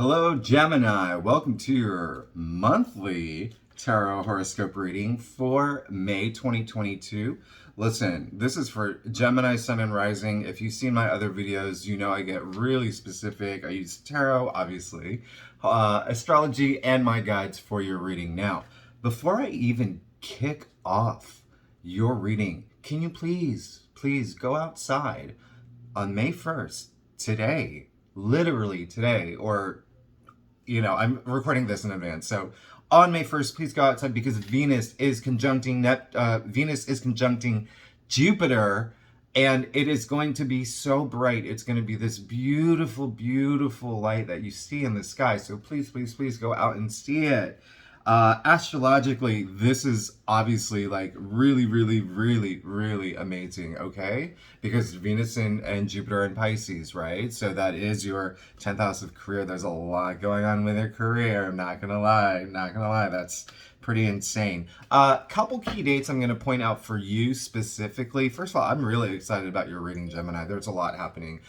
Hello, Gemini. Welcome to your monthly tarot horoscope reading for May 2022. Listen, this is for Gemini, Sun, and Rising. If you've seen my other videos, you know I get really specific. I use tarot, obviously, astrology, and my guides for your reading. Now, before I even kick off your reading, can you please go outside on May 1st, today, literally today, or I'm recording this in advance. So on May 1st, please go outside because Venus is conjuncting Jupiter, and it is going to be so bright. It's going to be this beautiful, beautiful light that you see in the sky. So please go out and see it. Astrologically, this is obviously like really amazing, okay? Because Venus and Jupiter in Pisces, right? So that is your 10th house of career. There's a lot going on with your career. I'm not gonna lie. That's pretty insane. Couple key dates I'm going to point out for you specifically. First of all, I'm really excited about your reading, Gemini. There's a lot happening.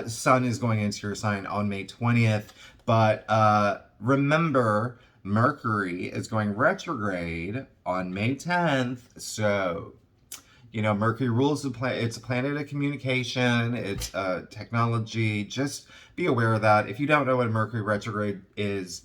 Sun is going into your sign on May 20th, but remember, Mercury is going retrograde on May 10th. So, Mercury rules the planet. It's a planet of communication. It's technology. Just be aware of that. If you don't know what Mercury retrograde is,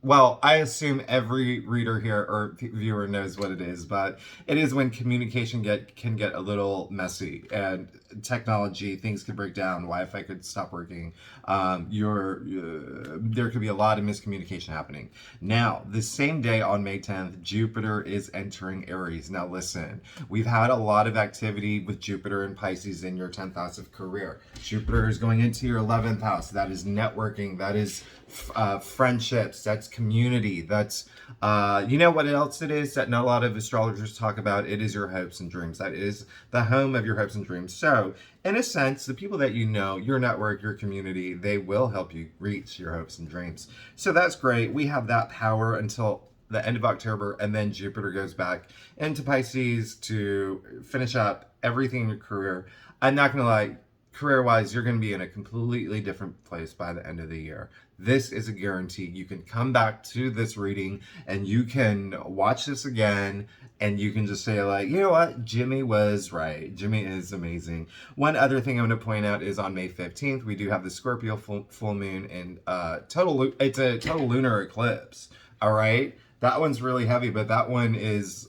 I assume every reader here or viewer knows what it is, but it is when communication can get a little messy, and technology, things could break down, Wi-Fi could stop working. There could be a lot of miscommunication happening. Now, the same day on May 10th, Jupiter is entering Aries. Now listen, we've had a lot of activity with Jupiter and Pisces in your 10th house of career. Jupiter is going into your 11th house. That is networking. That is friendships. That's community. That's what else it is that not a lot of astrologers talk about? It is your hopes and dreams. That is the home of your hopes and dreams. So in a sense, the people that you know, your network, your community, they will help you reach your hopes and dreams. So that's great. We have that power until the end of October, and then Jupiter goes back into Pisces to finish up everything in your career. I'm not gonna lie, career-wise, you're going to be in a completely different place by the end of the year. This is a guarantee. You can come back to this reading and you can watch this again and you can just say, like, you know what? Jimmy was right. Jimmy is amazing. One other thing I'm going to point out is on May 15th, we do have the Scorpio full moon, and it's a total lunar eclipse. All right? That one's really heavy, but that one's,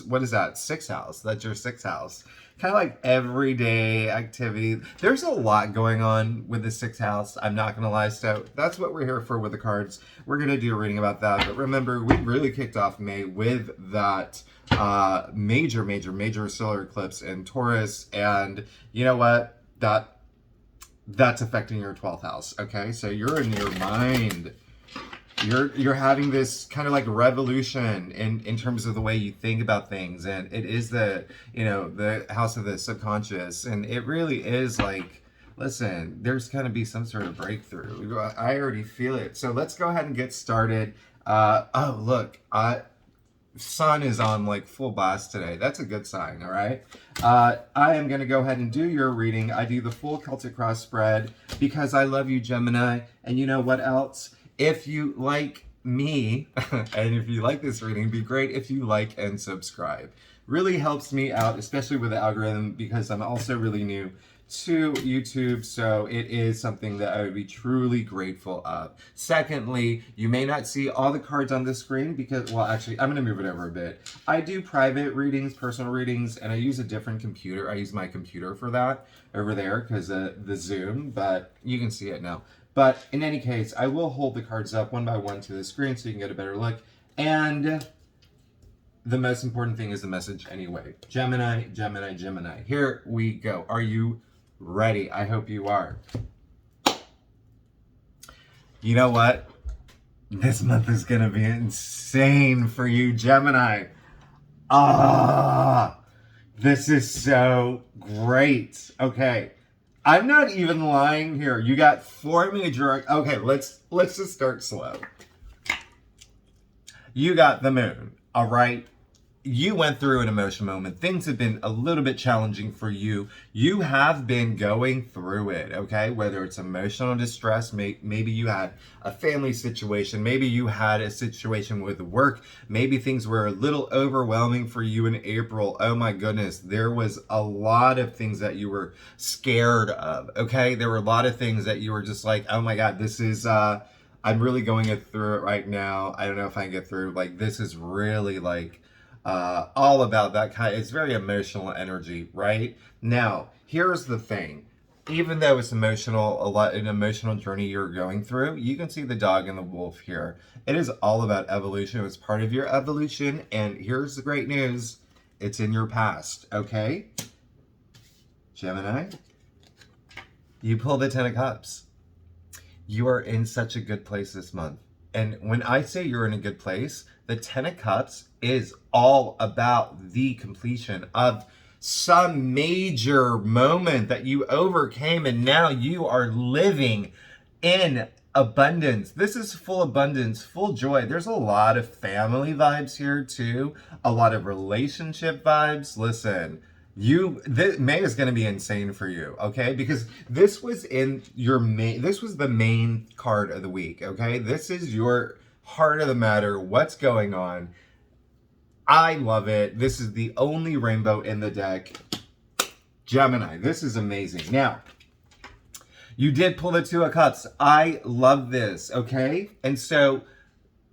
what is that? 6th house. That's your 6th house. Kind of like everyday activity. There's a lot going on with the 6th house. I'm not going to lie. So that's what we're here for with the cards. We're going to do a reading about that. But remember, we really kicked off May with that major solar eclipse in Taurus. And you know what? That's affecting your 12th house. Okay, so you're in your mind. You're having this kind of like revolution in terms of the way you think about things, and it is the house of the subconscious, and it really is like, listen, there's going to be some sort of breakthrough. I already feel it. So let's go ahead and get started. Oh look, Sun is on like full blast today. That's a good sign. All right. I am going to go ahead and do your reading. I do the full Celtic cross spread because I love you, Gemini, and you know what else? If you like me, and if you like this reading, it'd be great if you like and subscribe. Really helps me out, especially with the algorithm, because I'm also really new to YouTube, so it is something that I would be truly grateful of. Secondly, you may not see all the cards on the screen because, well, actually, I'm going to move it over a bit. I do private readings, personal readings, and I use a different computer. I use my computer for that over there because the Zoom, but you can see it now. But in any case, I will hold the cards up one by one to the screen so you can get a better look. And the most important thing is the message anyway. Gemini. Here we go. Are you ready? I hope you are. You know what? This month is going to be insane for you, Gemini. This is so great. Okay. I'm not even lying here. You got 4 major. Okay, let's just start slow. You got the moon, all right? you went through an emotional moment. Things have been a little bit challenging for you. You have been going through it, okay? Whether it's emotional distress, maybe you had a family situation, maybe you had a situation with work, maybe things were a little overwhelming for you in April. Oh my goodness, there was a lot of things that you were scared of, okay? There were a lot of things that you were just like, oh my God, this is, I'm really going through it right now. I don't know if I can get through. Like, this is really like, all about that kind. It's very emotional energy, right? Now, here's the thing. Even though it's emotional, an emotional journey you're going through, you can see the dog and the wolf here. It is all about evolution. It's part of your evolution. And here's the great news. It's in your past, okay? Gemini, you pull the Ten of Cups. You are in such a good place this month. And when I say you're in a good place, the Ten of Cups is all about the completion of some major moment that you overcame, and now you are living in abundance. This is full abundance, full joy. There's a lot of family vibes here too, a lot of relationship vibes. Listen, May is going to be insane for you, okay? Because this was in your main, this was the main card of the week, okay? This is your heart of the matter, what's going on. I love it. This is the only rainbow in the deck. Gemini, this is amazing. Now, you did pull the Two of Cups. I love this, okay? And so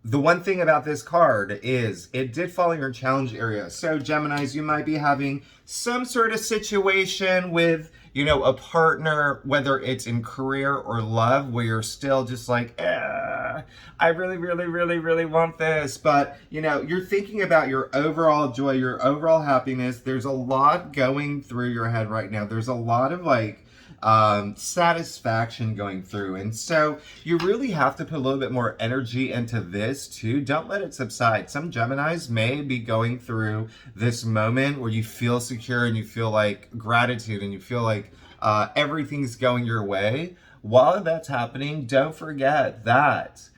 the one thing about this card is it did fall in your challenge area. So Geminis, you might be having some sort of situation with, you know, a partner, whether it's in career or love, where you're still just like, I really want this. But, you know, you're thinking about your overall joy, your overall happiness. There's a lot going through your head right now. There's a lot of like, satisfaction going through. And so you really have to put a little bit more energy into this too. Don't let it subside. Some Geminis may be going through this moment where you feel secure and you feel like gratitude and you feel like everything's going your way. While that's happening, don't forget that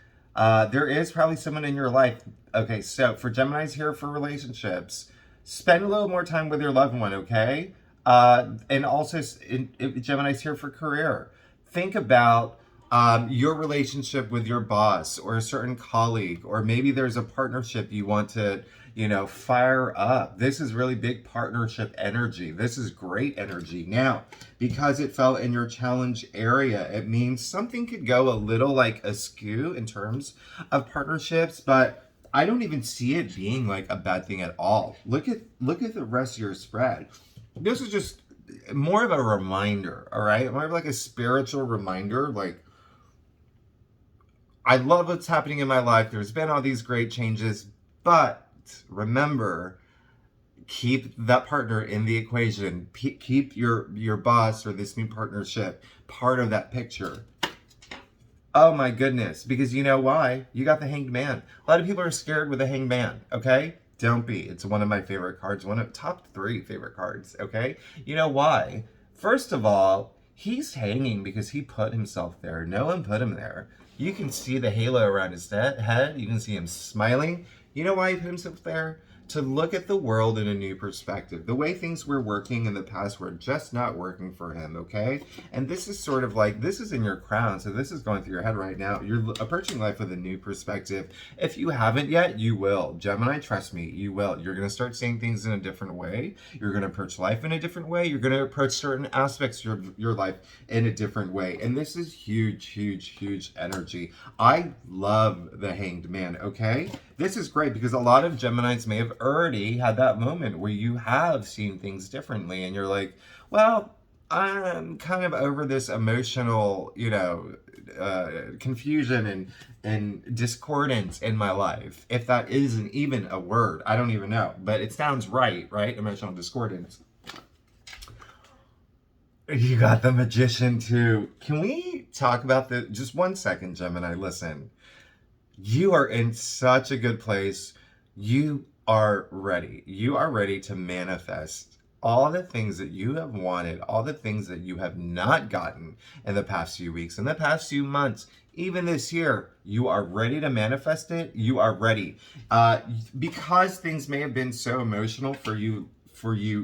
there is probably someone in your life. Okay, so for Geminis here for relationships, spend a little more time with your loved one, okay? And also, Gemini's here for career. Think about your relationship with your boss or a certain colleague, or maybe there's a partnership you want to, you know, fire up. This is really big partnership energy. This is great energy. Now, because it fell in your challenge area, it means something could go a little like askew in terms of partnerships, but I don't even see it being like a bad thing at all. Look at the rest of your spread. This is just more of a reminder, all right? More of like a spiritual reminder. Like, I love what's happening in my life. There's been all these great changes, but remember, keep that partner in the equation. Keep your boss or this new partnership part of that picture. Oh my goodness, because you know why? You got the Hanged Man. A lot of people are scared with the Hanged Man, okay? Don't be. It's one of my favorite cards, one of top 3 favorite cards, okay? You know why? First of all, he's hanging because he put himself there. No one put him there. You can see the halo around his head. You can see him smiling. You know why he put himself there? To look at the world in a new perspective. The way things were working in the past were just not working for him, okay? And this is sort of like, this is in your crown, so this is going through your head right now. You're approaching life with a new perspective. If you haven't yet, you will. Gemini, trust me, you will. You're going to start seeing things in a different way. You're going to approach life in a different way. You're going to approach certain aspects of your life in a different way. And this is huge energy. I love the Hanged Man, okay? This is great because a lot of Geminis may have already had that moment where you have seen things differently and you're like, well, I'm kind of over this emotional, you know, confusion and discordance in my life. If that isn't even a word, I don't even know, but it sounds right? Emotional discordance. You got the Magician too. Can we talk about just 1 second, Gemini? Listen. You are in such a good place. You are ready. You are ready to manifest all the things that you have wanted, all the things that you have not gotten in the past few weeks, in the past few months, even this year, you are ready to manifest it. You are ready. Because things may have been so emotional for you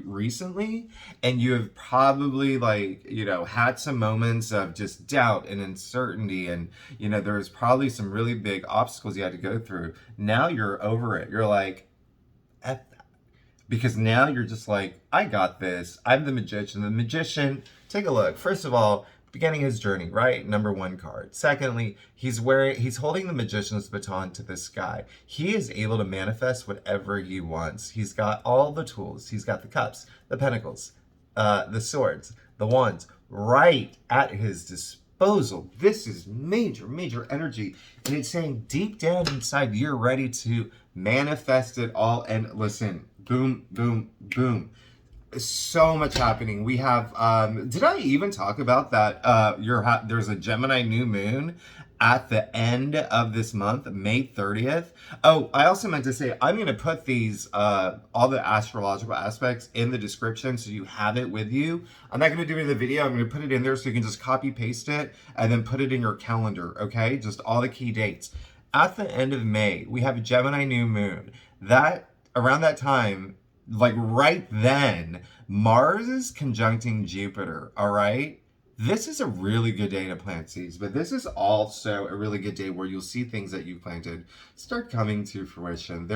recently, and you have probably, like, had some moments of just doubt and uncertainty, and there's probably some really big obstacles you had to go through. Now you're over it. You're like, F that. Because now you're just like, I got this. I'm the magician. The magician, take a look. First of all, beginning his journey, right? Number 1 card. Secondly, he's holding the magician's baton to the sky. He is able to manifest whatever he wants. He's got all the tools. He's got the cups, the pentacles, the swords, the wands, right at his disposal. This is major, major energy. And it's saying deep down inside, you're ready to manifest it all. And listen, boom, boom, boom. So much happening. We have did I even talk about that there's a Gemini new moon at the end of this month, May 30th. Oh, I also meant to say, I'm going to put these all the astrological aspects in the description so you have it with you. I'm not going to do it in the video. I'm going to put it in there so you can just copy paste it and then put it in your calendar, okay? Just all the key dates. At the end of May, we have a Gemini new moon. That around that time, like right then, Mars is conjuncting Jupiter, all right? This is a really good day to plant seeds, but this is also a really good day where you'll see things that you planted start coming to fruition.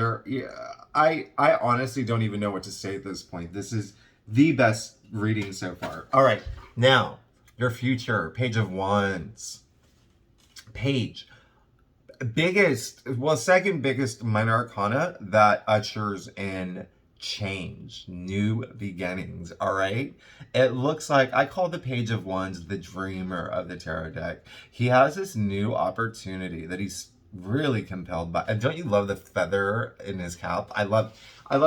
I honestly don't even know what to say at this point. This is the best reading so far. All right, now, your future, Page of Wands. Second biggest minor arcana that ushers in change, new beginnings, all right? It looks like, I call the Page of Wands the dreamer of the tarot deck. He has this new opportunity that he's really compelled by. And don't you love the feather in his cap? I love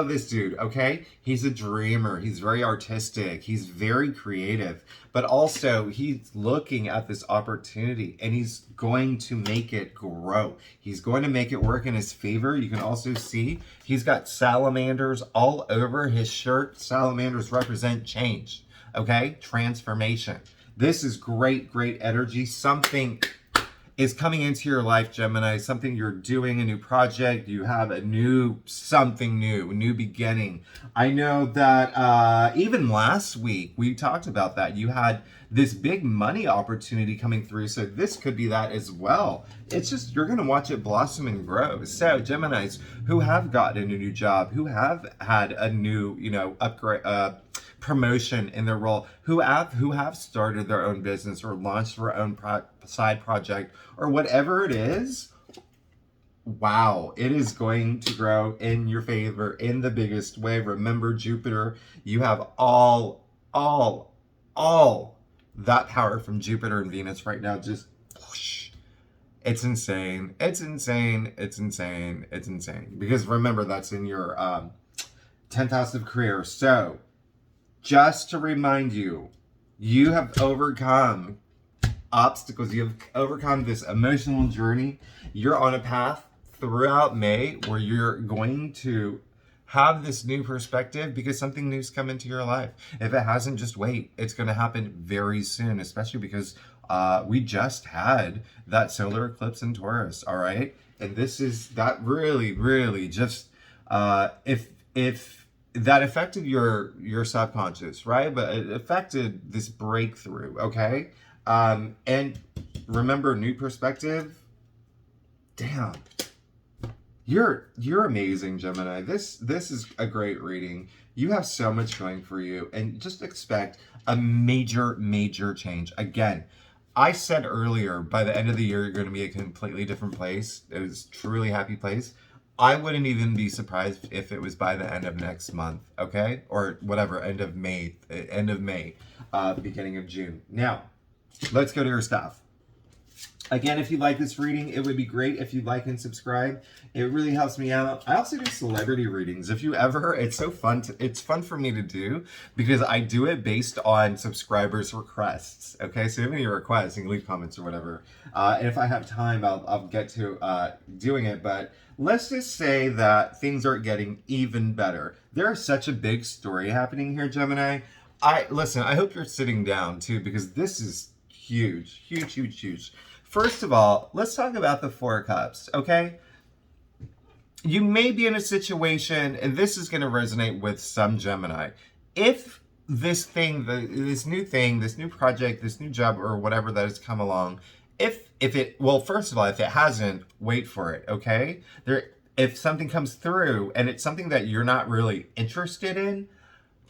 this dude, okay? He's a dreamer. He's very artistic. He's very creative. But also, he's looking at this opportunity and he's going to make it grow. He's going to make it work in his favor. You can also see he's got salamanders all over his shirt. Salamanders represent change, okay? Transformation. This is great, great energy. Something is coming into your life, Gemini, something you're doing, a new project, you have a new beginning. I know that even last week, we talked about that. You had this big money opportunity coming through, so this could be that as well. It's just, you're going to watch it blossom and grow. So Geminis who have gotten a new job, who have had a new, upgrade, promotion in their role, who have started their own business or launched their own side project or whatever it is, wow, it is going to grow in your favor in the biggest way. Remember, Jupiter, you have all that power from Jupiter and Venus right now. Just whoosh. It's insane. It's insane. It's insane. It's insane. Because remember, that's in your 10th house of career. So just to remind you, you have overcome obstacles. You have overcome this emotional journey. You're on a path throughout May where you're going to have this new perspective because something new's come into your life. If it hasn't, just wait. It's going to happen very soon, especially because we just had that solar eclipse in Taurus, all right? And this is, that really just, if that affected your subconscious, right? But it affected this breakthrough, okay? And remember, new perspective, damn. You're amazing, Gemini. This is a great reading. You have so much going for you, and just expect a major change. Again, I said earlier, by the end of the year, you're going to be a completely different place. It was a truly happy place. I wouldn't even be surprised if it was by the end of next month, okay? Or whatever, end of May, beginning of June. Now, let's go to your stuff. Again, if you like this reading, it would be great if you like and subscribe. It really helps me out. I also do celebrity readings. If you ever, it's so fun. It's fun for me to do because I do it based on subscribers' requests. Okay, so if you have any requests, you can leave comments or whatever. And if I have time, I'll get to doing it. But let's just say that things are getting even better. There's such a big story happening here, Gemini. Listen, I hope you're sitting down too because this is huge, huge, huge, huge. First of all, let's talk about the Four of Cups, okay? You may be in a situation, and this is going to resonate with some Gemini. If this thing, this new project, this new job, or whatever that has come along, if it, well, first of all, if it hasn't, wait for it, okay? If something comes through and it's something that you're not really interested in,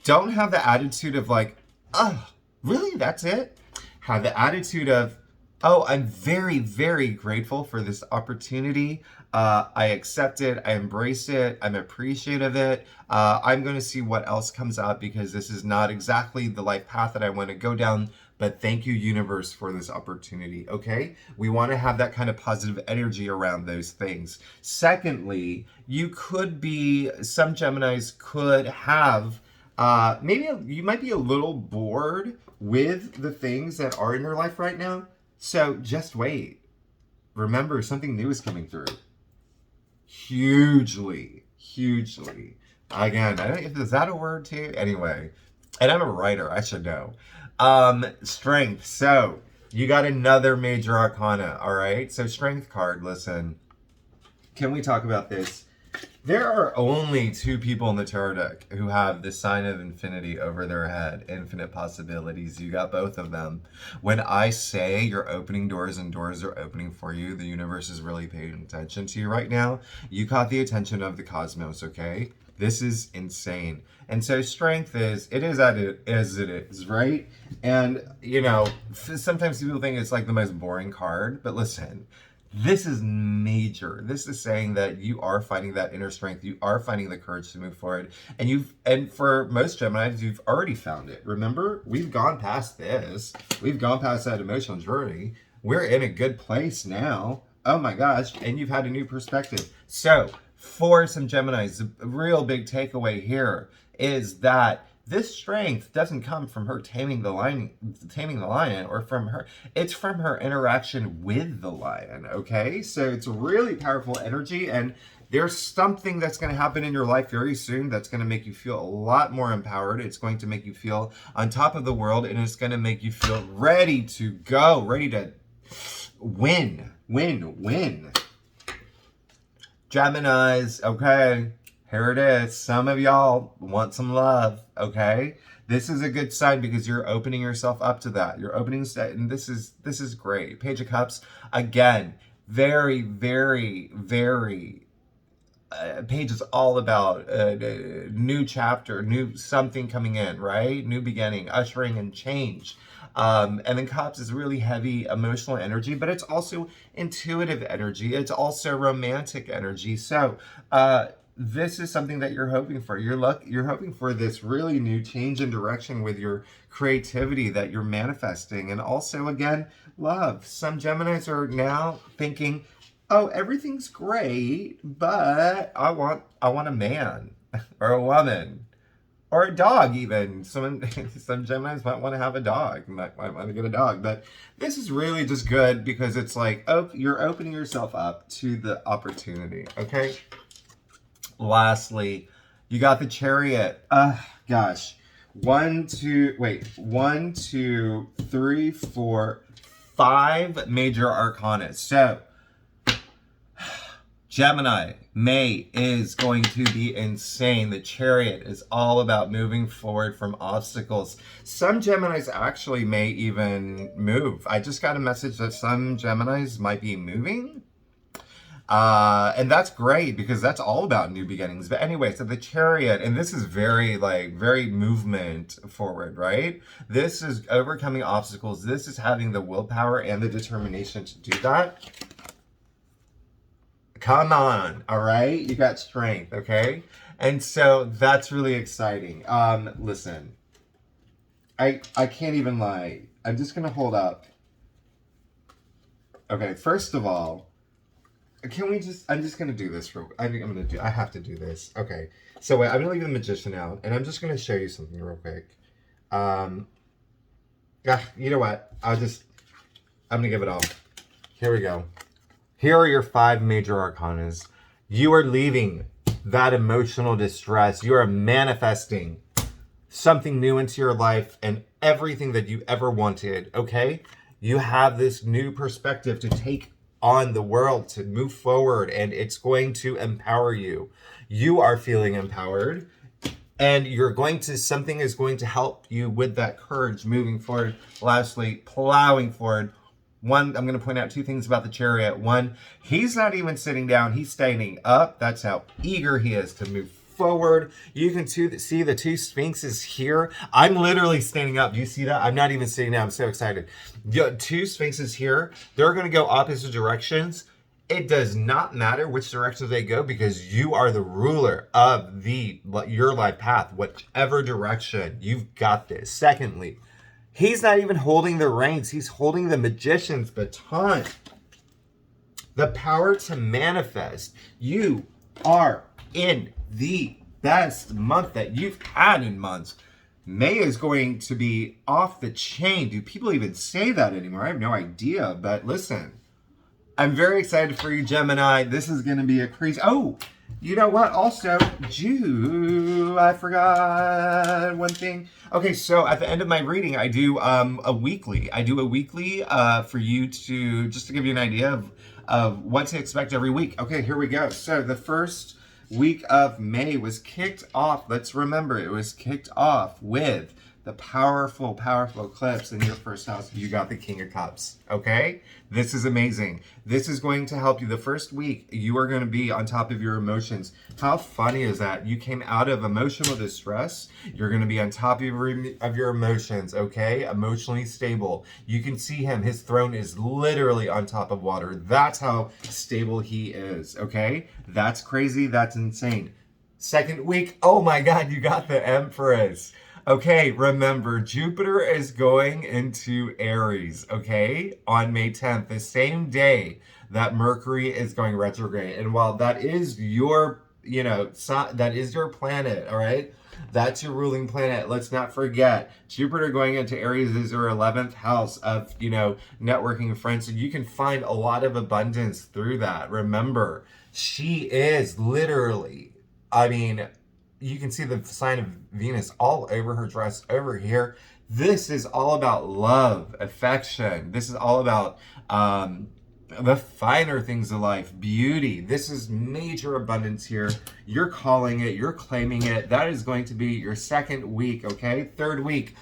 don't have the attitude of like, oh, really, that's it? Have the attitude of, oh, I'm very, very grateful for this opportunity. I accept it. I embrace it. I'm appreciative of it. I'm going to see what else comes out because this is not exactly the life path that I want to go down. But thank you, universe, for this opportunity, okay? We want to have that kind of positive energy around those things. Secondly, some Geminis could have, maybe you might be a little bored with the things that are in your life right now. So just wait. Remember, something new is coming through. Hugely, hugely. Again, is that a word too? Anyway, and I'm a writer, I should know. Strength. So you got another major arcana, all right? So strength card, listen. Can we talk about this? There are only two people in the tarot deck who have the sign of infinity over their head, infinite possibilities. You got both of them. When I say you're opening doors and doors are opening for you, the universe is really paying attention to you right now. You caught the attention of the cosmos, okay? This is insane. And so strength is as it is, right? And, you know, sometimes people think it's like the most boring card, but listen, this is major. This is saying that you are finding that inner strength. You are finding the courage to move forward. And for most Geminis, you've already found it. Remember, we've gone past this. We've gone past that emotional journey. We're in a good place now. Oh my gosh. And you've had a new perspective. So for some Geminis, the real big takeaway here is that this strength doesn't come from her taming the lion, or from her. It's from her interaction with the lion, okay? So it's really powerful energy, and there's something that's going to happen in your life very soon that's going to make you feel a lot more empowered. It's going to make you feel on top of the world, and it's going to make you feel ready to go, ready to win. Geminis, okay? Here it is. Some of y'all want some love, okay? This is a good sign because you're opening yourself up to that. You're opening, and this is great. Page of Cups, again, very, very, very. Page is all about a new chapter, new something coming in, right? New beginning, ushering in change. And then Cups is really heavy emotional energy, but it's also intuitive energy. It's also romantic energy. So, this is something that you're hoping for. You're hoping for this really new change in direction with your creativity that you're manifesting. And also, again, love. Some Geminis are now thinking, oh, everything's great, but I want a man or a woman or a dog even. Some Geminis might want to have a dog, might want to get a dog. But this is really just good because it's like, oh, you're opening yourself up to the opportunity, okay? Lastly, you got the Chariot. Gosh. 1, 2, 3, 4, 5 major arcana. So, Gemini, May is going to be insane. The Chariot is all about moving forward from obstacles. Some Geminis actually may even move. I just got a message that some Geminis might be moving. And that's great because that's all about new beginnings. But anyway, so the Chariot, and this is very movement forward, right? This is overcoming obstacles. This is having the willpower and the determination to do that. Come on, all right? You got strength, okay? And so that's really exciting. Listen, I can't even lie. I'm just gonna hold up Okay, first of all, can we just, I'm just going to do this real, I have to do this. Okay, so wait, I'm going to leave the magician out, and I'm just going to show you something real quick. You know what? I'm going to give it all. Here we go. Here are your 5 major arcanas. You are leaving that emotional distress. You are manifesting something new into your life and everything that you ever wanted, okay? You have this new perspective to take on the world, to move forward, and it's going to empower you. You are feeling empowered, and something is going to help you with that courage moving forward. Lastly, plowing forward. One, I'm going to point out 2 things about the Chariot. One, he's not even sitting down. He's standing up. That's how eager he is to move forward. You can see the 2 Sphinxes here. I'm literally standing up. Do you see that? I'm not even sitting down. I'm so excited. The 2 Sphinxes here, they're going to go opposite directions. It does not matter which direction they go because you are the ruler of your life path. Whichever direction, you've got this. Secondly, he's not even holding the reins. He's holding the magician's baton. The power to manifest. You are in the best month that you've had in months. May is going to be off the chain. Do people even say that anymore? I have no idea. But listen, I'm very excited for you, Gemini. This is going to be a crazy... Oh, you know what? Also, I forgot one thing. Okay, so at the end of my reading, I do a weekly. For you just to give you an idea of what to expect every week. Okay, here we go. So the first week of May was kicked off. Let's remember, it was kicked off with the powerful eclipse in your first house. You got the King of Cups, okay? This is amazing. This is going to help you. The first week, you are going to be on top of your emotions. How funny is that? You came out of emotional distress. You're going to be on top of your emotions, okay? Emotionally stable. You can see him. His throne is literally on top of water. That's how stable he is, okay? That's crazy. That's insane. Second week, oh my God, you got the Empress. Okay, remember, Jupiter is going into Aries, okay, on May 10th, the same day that Mercury is going retrograde. And while that is your, that is your planet, all right? That's your ruling planet. Let's not forget, Jupiter going into Aries is your 11th house of, networking and friends. So you can find a lot of abundance through that. Remember, she is literally, you can see the sign of Venus all over her dress over here. This is all about love, affection. This is all about the finer things of life, beauty. This is major abundance here. You're calling it, you're claiming it. That is going to be your second week, okay? Third week.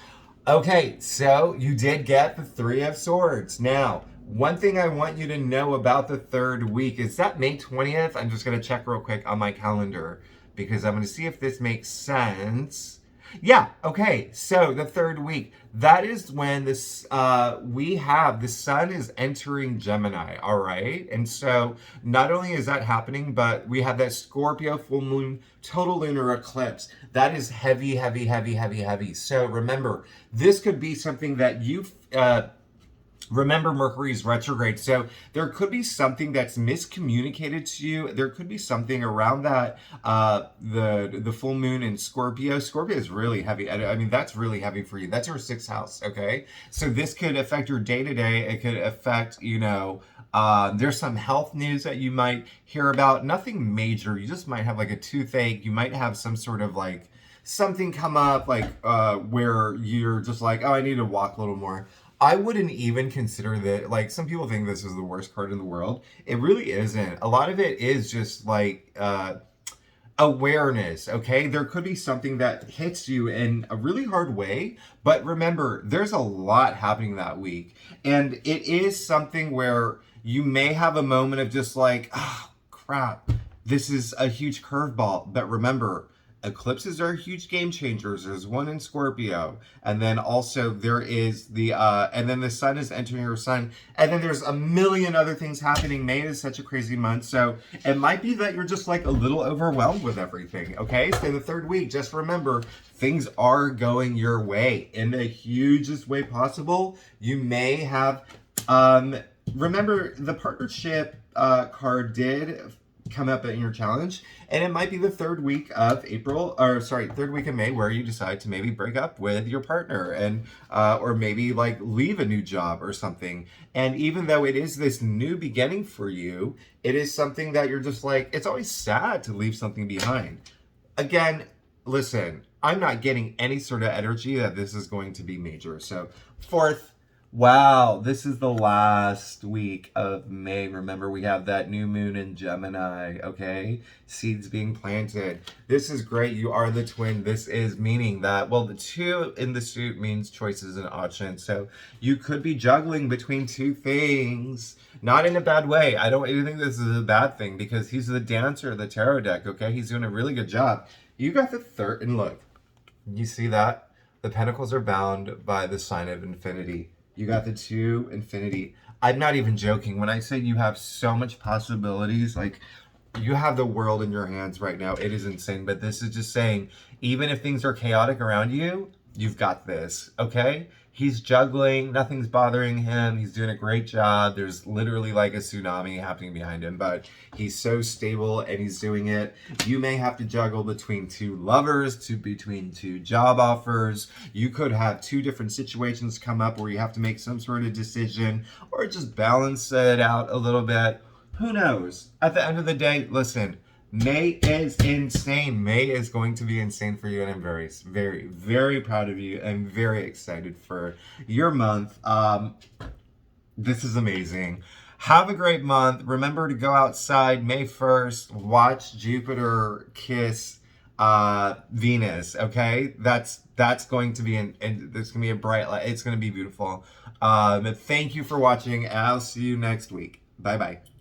Okay, so you did get the 3 of Swords. Now, one thing I want you to know about the third week is that May 20th. I'm just going to check real quick on my calendar, because I'm going to see if this makes sense. Yeah, okay, so the third week, that is when the sun is entering Gemini, all right? And so not only is that happening, but we have that Scorpio full moon total lunar eclipse. That is heavy, heavy, heavy, heavy, heavy. So remember, this could be something that you've... Remember, Mercury's retrograde, so there could be something that's miscommunicated to you. There could be something around that, the full moon in Scorpio. Scorpio is really heavy. That's really heavy for you. That's your 6th house, okay? So this could affect your day-to-day. It could affect, there's some health news that you might hear about. Nothing major. You just might have like a toothache. You might have some sort of like something come up, like where you're just like, oh, I need to walk a little more. I wouldn't even consider that, like, some people think this is the worst card in the world. It really isn't. A lot of it is just like awareness, okay? There could be something that hits you in a really hard way, but remember, there's a lot happening that week. And it is something where you may have a moment of just like, oh, crap, this is a huge curveball. But remember, eclipses are huge game changers. There's one in Scorpio, and then also there is and then the sun is entering your sun, and then there's a million other things happening. May is such a crazy month, so it might be that you're just like a little overwhelmed with everything, okay? So the third week, just remember, things are going your way in the hugest way possible. You may have remember, the partnership card did come up in your challenge, and it might be the third week of April, or sorry, third week of May, where you decide to maybe break up with your partner, and or maybe like leave a new job or something. And even though it is this new beginning for you, it is something that you're just like, it's always sad to leave something behind. Again, listen, I'm not getting any sort of energy that this is going to be major. So fourth, wow, this is the last week of May. Remember, we have that new moon in Gemini, okay? Seeds being planted. This is great. You are the twin. This is meaning that, well, the two in the suit means choices and options. So you could be juggling between two things. Not in a bad way. I don't even think this is a bad thing, because he's the dancer of the tarot deck, okay? He's doing a really good job. You got the third, and look, you see that? The pentacles are bound by the sign of infinity. You got the two infinity. I'm not even joking when I say you have so much possibilities. Like, you have the world in your hands right now. It is insane. But this is just saying, even if things are chaotic around you, you've got this, okay? He's juggling. Nothing's bothering him. He's doing a great job. There's literally like a tsunami happening behind him, but he's so stable and he's doing it. You may have to juggle between two lovers, between two job offers. You could have two different situations come up where you have to make some sort of decision, or just balance it out a little bit. Who knows? At the end of the day, listen, May is insane. May is going to be insane for you, and I'm very, very, very proud of you. I'm very excited for your month. This is amazing. Have a great month. Remember to go outside May 1st. Watch Jupiter kiss Venus, okay? That's going to be, and there's going to be a bright light. It's going to be beautiful. Thank you for watching. I'll see you next week. Bye-bye.